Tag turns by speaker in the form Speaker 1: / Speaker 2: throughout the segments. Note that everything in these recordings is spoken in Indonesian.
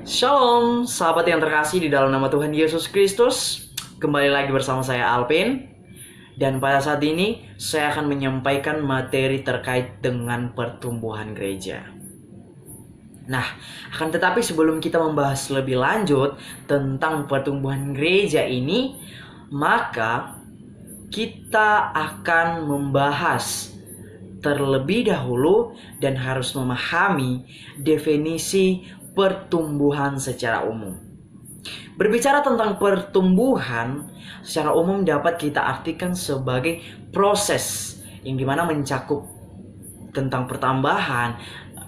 Speaker 1: Shalom, sahabat yang terkasih di dalam nama Tuhan Yesus Kristus. Kembali lagi bersama saya Alvin. Dan pada saat ini saya akan menyampaikan materi terkait dengan pertumbuhan gereja. Nah, akan tetapi sebelum kita membahas lebih lanjut tentang pertumbuhan gereja ini, maka kita akan membahas terlebih dahulu dan harus memahami definisi pertumbuhan secara umum. Berbicara tentang pertumbuhan secara umum dapat kita artikan sebagai proses yang dimana mencakup tentang pertambahan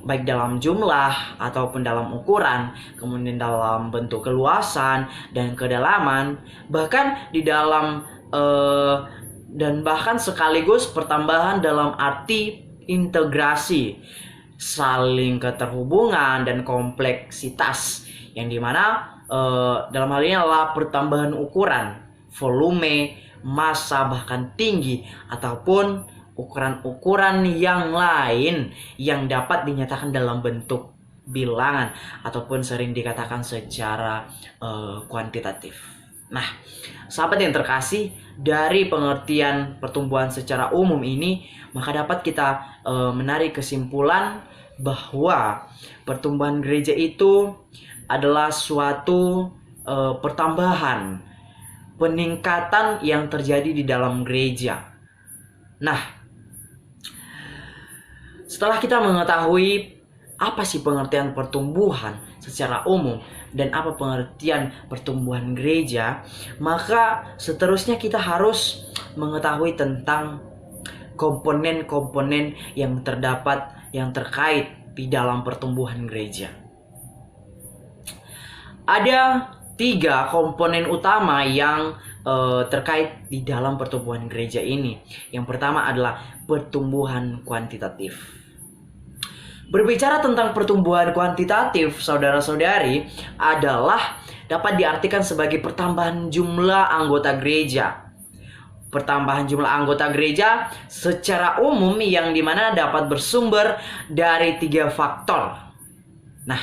Speaker 1: baik dalam jumlah ataupun dalam ukuran, kemudian dalam bentuk keluasan dan kedalaman, bahkan di dalam dan bahkan sekaligus pertambahan dalam arti integrasi, saling keterhubungan dan kompleksitas, yang dimana dalam hal ini adalah pertambahan ukuran, volume, massa, bahkan tinggi ataupun ukuran-ukuran yang lain yang dapat dinyatakan dalam bentuk bilangan ataupun sering dikatakan secara kuantitatif. Nah, sahabat yang terkasih, dari pengertian pertumbuhan secara umum ini, maka dapat kita menarik kesimpulan bahwa pertumbuhan gereja itu adalah suatu pertambahan, peningkatan yang terjadi di dalam gereja. Nah, setelah kita mengetahui apa sih pengertian pertumbuhan secara umum dan apa pengertian pertumbuhan gereja, maka seterusnya kita harus mengetahui tentang komponen-komponen yang terdapat yang terkait di dalam pertumbuhan gereja. Ada 3 komponen utama yang terkait di dalam pertumbuhan gereja ini. Yang pertama adalah pertumbuhan kuantitatif. Berbicara tentang pertumbuhan kuantitatif, saudara-saudari, adalah dapat diartikan sebagai pertambahan jumlah anggota gereja. Pertambahan jumlah anggota gereja secara umum yang dimana dapat bersumber dari 3 faktor. Nah,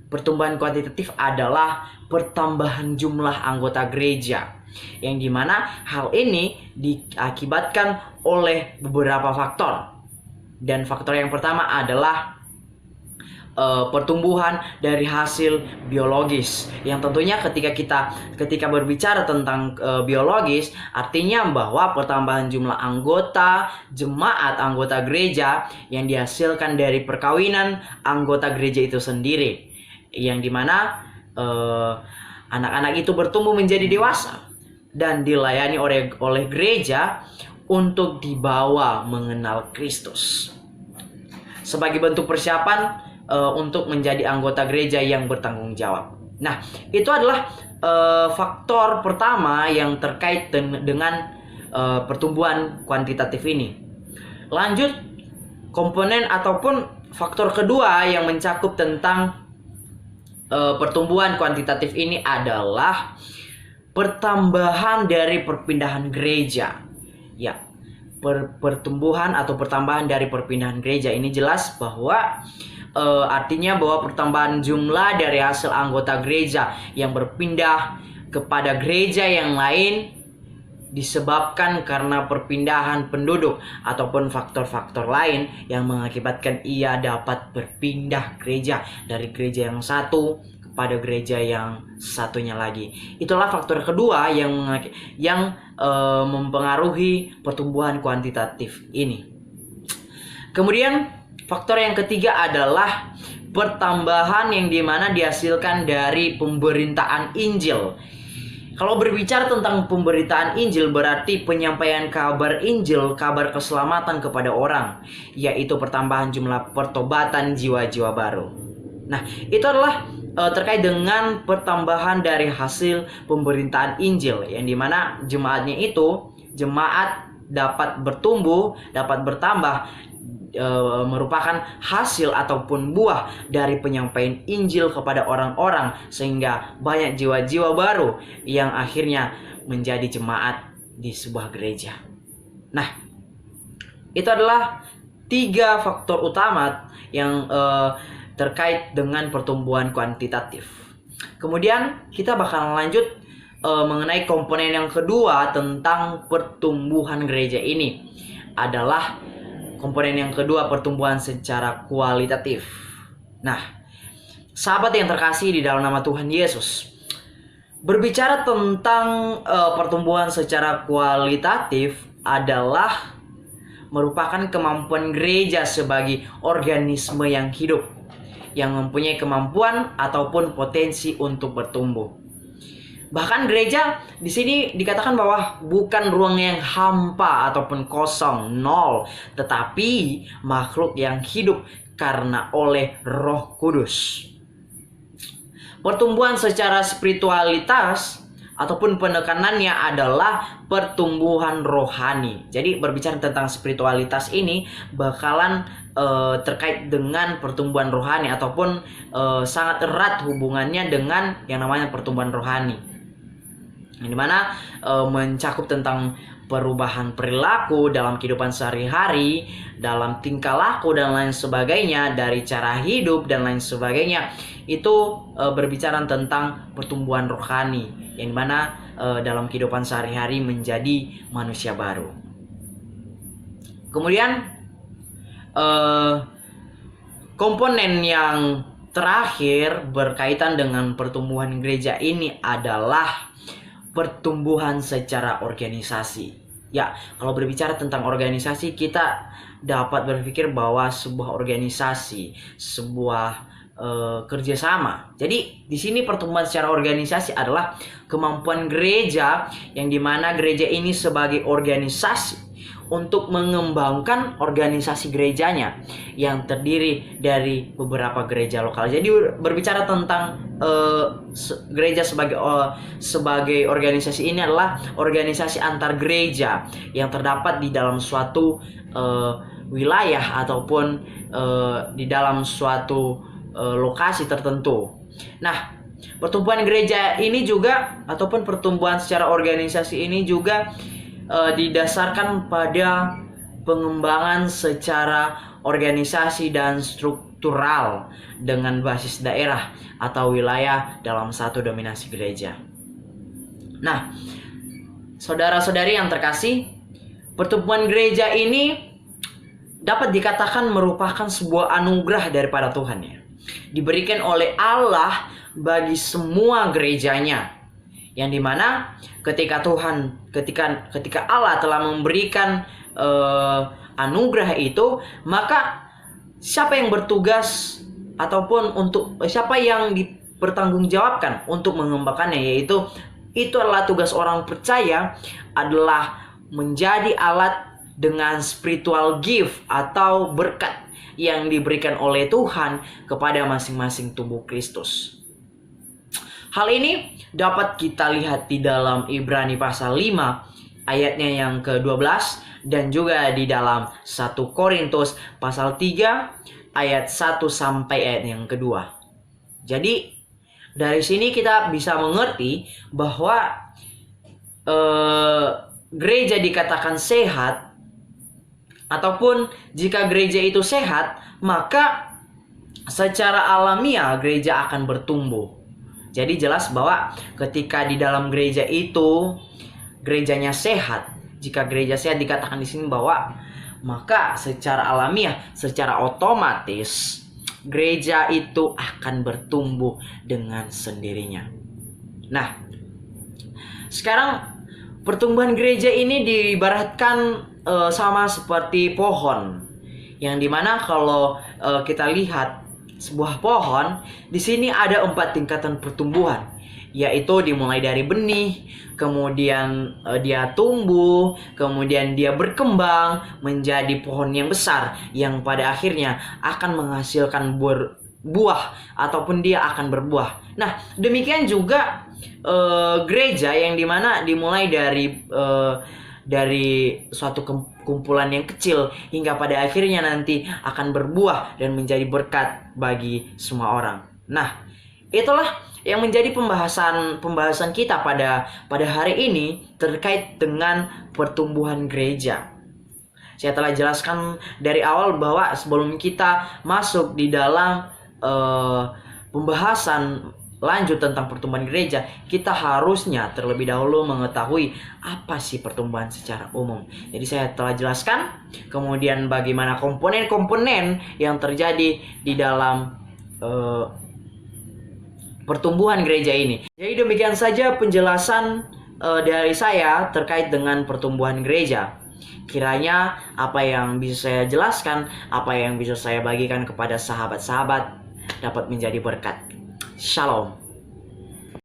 Speaker 1: pertumbuhan kuantitatif adalah pertambahan jumlah anggota gereja, yang dimana hal ini diakibatkan oleh beberapa faktor. Dan faktor yang pertama adalah pertumbuhan dari hasil biologis, yang tentunya ketika berbicara tentang biologis, artinya bahwa pertambahan jumlah anggota jemaat, anggota gereja yang dihasilkan dari perkawinan anggota gereja itu sendiri, yang dimana anak-anak itu bertumbuh menjadi dewasa dan dilayani oleh gereja untuk dibawa mengenal Kristus sebagai bentuk persiapan untuk menjadi anggota gereja yang bertanggung jawab. Nah, itu adalah faktor pertama yang terkait dengan pertumbuhan kuantitatif ini. Lanjut, komponen ataupun faktor kedua yang mencakup tentang pertumbuhan kuantitatif ini adalah pertambahan dari perpindahan gereja. Ya, pertumbuhan atau pertambahan dari perpindahan gereja ini jelas bahwa artinya bahwa pertambahan jumlah dari hasil anggota gereja yang berpindah kepada gereja yang lain disebabkan karena perpindahan penduduk ataupun faktor-faktor lain yang mengakibatkan ia dapat berpindah gereja dari gereja yang satu pada gereja yang satunya lagi. Itulah faktor kedua yang mempengaruhi pertumbuhan kuantitatif ini. Kemudian faktor yang ketiga adalah pertambahan yang dimana dihasilkan dari pemberitaan Injil. Kalau berbicara tentang pemberitaan Injil, berarti penyampaian kabar Injil, kabar keselamatan kepada orang, yaitu pertambahan jumlah pertobatan jiwa-jiwa baru. Nah, itu adalah terkait dengan pertambahan dari hasil pemberitaan Injil, yang dimana jemaatnya itu, jemaat dapat bertumbuh, dapat bertambah, merupakan hasil ataupun buah dari penyampaian Injil kepada orang-orang, sehingga banyak jiwa-jiwa baru yang akhirnya menjadi jemaat di sebuah gereja. Nah, itu adalah 3 faktor utama yang terkait dengan pertumbuhan kuantitatif. Kemudian kita bakal lanjut mengenai komponen yang kedua tentang pertumbuhan gereja ini adalah komponen yang kedua, pertumbuhan secara kualitatif. Nah, sahabat yang terkasih di dalam nama Tuhan Yesus, berbicara tentang pertumbuhan secara kualitatif adalah merupakan kemampuan gereja sebagai organisme yang hidup, yang mempunyai kemampuan ataupun potensi untuk bertumbuh. Bahkan gereja di sini dikatakan bahwa bukan ruang yang hampa ataupun kosong, nol, tetapi makhluk yang hidup karena oleh Roh Kudus. Pertumbuhan secara spiritualitas ataupun penekanannya adalah pertumbuhan rohani. Jadi berbicara tentang spiritualitas ini bakalan terkait dengan pertumbuhan rohani ataupun sangat erat hubungannya dengan yang namanya pertumbuhan rohani, yang dimana mencakup tentang perubahan perilaku dalam kehidupan sehari-hari, dalam tingkah laku dan lain sebagainya, dari cara hidup dan lain sebagainya. Itu berbicara tentang pertumbuhan rohani, yang dimana dalam kehidupan sehari-hari menjadi manusia baru. Kemudian komponen yang terakhir berkaitan dengan pertumbuhan gereja ini adalah pertumbuhan secara organisasi. Ya, kalau berbicara tentang organisasi, kita dapat berpikir bahwa sebuah organisasi, sebuah kerjasama. Jadi di sini pertumbuhan secara organisasi adalah kemampuan gereja, yang dimana gereja ini sebagai organisasi untuk mengembangkan organisasi gerejanya yang terdiri dari beberapa gereja lokal. Jadi berbicara tentang gereja sebagai organisasi ini adalah organisasi antar gereja yang terdapat di dalam suatu wilayah ataupun di dalam suatu lokasi tertentu. Nah, pertumbuhan gereja ini juga ataupun pertumbuhan secara organisasi ini juga didasarkan pada pengembangan secara organisasi dan struktural dengan basis daerah atau wilayah dalam satu dominasi gereja. Nah, saudara-saudari yang terkasih, pertumbuhan gereja ini dapat dikatakan merupakan sebuah anugerah daripada Tuhan, ya, diberikan oleh Allah bagi semua gerejanya, yang dimana ketika Allah telah memberikan anugerah itu, maka siapa yang bertugas ataupun siapa yang dipertanggungjawabkan untuk mengembangkannya, yaitu itu adalah tugas orang percaya, adalah menjadi alat dengan spiritual gift atau berkat yang diberikan oleh Tuhan kepada masing-masing tubuh Kristus. Hal ini dapat kita lihat di dalam Ibrani pasal 5 ayatnya yang ke-12 dan juga di dalam 1 Korintus pasal 3 ayat 1 sampai ayat yang kedua. Jadi dari sini kita bisa mengerti bahwa gereja dikatakan sehat, ataupun jika gereja itu sehat, maka secara alamiah gereja akan bertumbuh. Jadi jelas bahwa ketika di dalam gereja itu gerejanya sehat, jika gereja sehat dikatakan di sini bahwa maka secara alamiah, secara otomatis gereja itu akan bertumbuh dengan sendirinya. Nah, sekarang pertumbuhan gereja ini diibaratkan sama seperti pohon, yang dimana kalau kita lihat sebuah pohon, di sini ada 4 tingkatan pertumbuhan, yaitu dimulai dari benih, kemudian dia tumbuh, kemudian dia berkembang menjadi pohon yang besar, yang pada akhirnya akan menghasilkan buah ataupun dia akan berbuah. Nah, demikian juga gereja, yang dimana dimulai dari suatu kumpulan yang kecil hingga pada akhirnya nanti akan berbuah dan menjadi berkat bagi semua orang. Nah, itulah yang menjadi pembahasan kita pada hari ini terkait dengan pertumbuhan gereja. Saya telah jelaskan dari awal bahwa sebelum kita masuk di dalam pembahasan lanjut tentang pertumbuhan gereja, kita harusnya terlebih dahulu mengetahui apa sih pertumbuhan secara umum. Jadi saya telah jelaskan, kemudian bagaimana komponen-komponen yang terjadi di dalam pertumbuhan gereja ini. Jadi demikian saja penjelasan dari saya terkait dengan pertumbuhan gereja. Kiranya apa yang bisa saya jelaskan, apa yang bisa saya bagikan kepada sahabat-sahabat dapat menjadi berkat. Shalom.